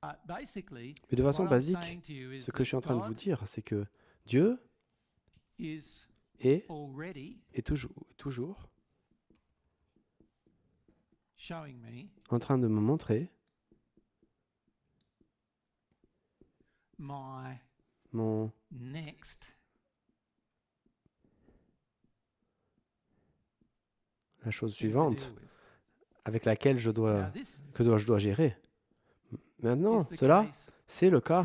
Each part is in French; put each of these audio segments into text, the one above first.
Mais de façon basique, ce que je suis en train de vous dire, c'est que Dieu est toujours en train de me montrer mon la chose suivante avec laquelle je dois gérer. Maintenant, cela, c'est le cas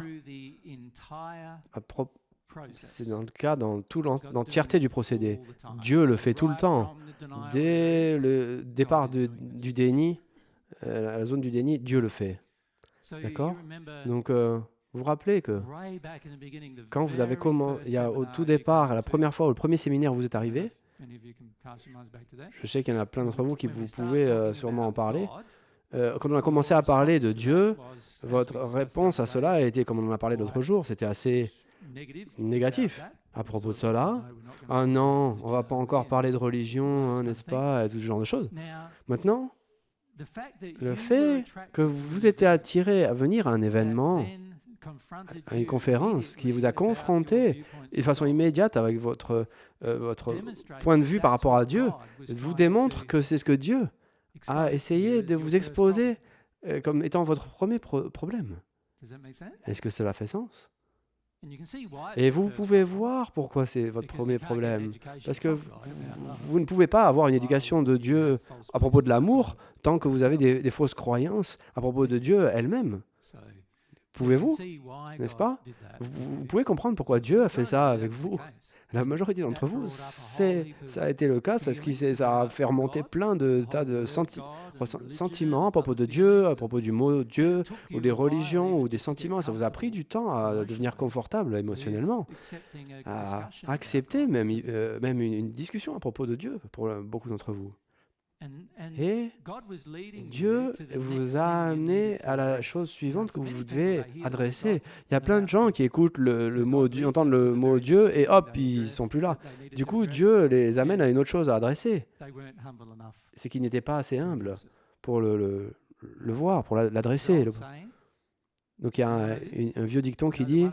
c'est dans le cas dans l'entièreté du procédé. Dieu le fait tout le temps. Dès le départ du déni, la zone du déni, Dieu le fait. D'accord? Donc, vous vous rappelez que quand vous avez il y a au tout départ, la première fois, au premier séminaire où vous êtes arrivé, je sais qu'il y en a plein d'entre vous qui vous pouvez sûrement en parler. Quand on a commencé à parler de Dieu, votre réponse à cela a été, comme on en a parlé l'autre jour, c'était assez négatif à propos de cela. Ah non, on va pas encore parler de religion, hein, n'est-ce pas, et tout ce genre de choses. Maintenant, le fait que vous étiez attiré à venir à un événement, à une conférence qui vous a confronté de façon immédiate avec votre point de vue par rapport à Dieu, vous démontre que c'est ce que Dieu a essayé de vous exposer comme étant votre premier problème. Est-ce que cela fait sens? Et vous pouvez voir pourquoi c'est votre premier problème. Parce que vous ne pouvez pas avoir une éducation de Dieu à propos de l'amour tant que vous avez des fausses croyances à propos de Dieu elle-même. Pouvez-vous, n'est-ce pas? Vous pouvez comprendre pourquoi Dieu a fait ça avec vous. La majorité d'entre vous, ça a été le cas, ça a fait remonter plein de tas de sentiments à propos de Dieu, à propos du mot Dieu, ou des religions, ou des sentiments. Ça vous a pris du temps à devenir confortable émotionnellement, à accepter même une discussion à propos de Dieu pour beaucoup d'entre vous. Et Dieu vous a amené à la chose suivante que vous devez adresser. Il y a plein de gens qui écoutent le mot Dieu, entendent le mot Dieu et hop, ils sont plus là. Du coup, Dieu les amène à une autre chose à adresser. C'est qu'ils n'étaient pas assez humbles pour le voir, pour l'adresser. Donc il y a un vieux dicton qui dit,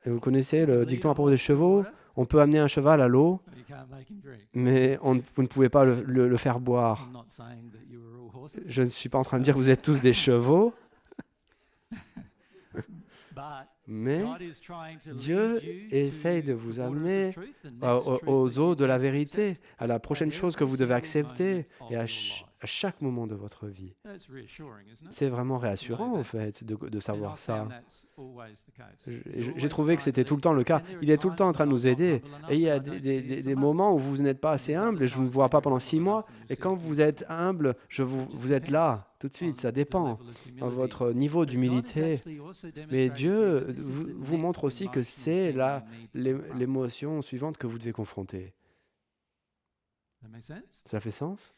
et vous connaissez le dicton à propos des chevaux, on peut amener un cheval à l'eau, mais vous ne pouvez pas le faire boire. Je ne suis pas en train de dire que vous êtes tous des chevaux, mais Dieu essaye de vous amener aux eaux de la vérité, à la prochaine chose que vous devez accepter, et à chaque moment de votre vie. C'est vraiment réassurant, en fait, de savoir ça. J'ai trouvé que c'était tout le temps le cas. Il est tout le temps en train de nous aider. Et il y a des moments où vous n'êtes pas assez humble et je ne vous vois pas pendant 6 mois. Et quand vous êtes humble, vous êtes là, tout de suite. Ça dépend de votre niveau d'humilité. Mais Dieu vous montre aussi que c'est l'émotion suivante que vous devez confronter. Cela fait sens?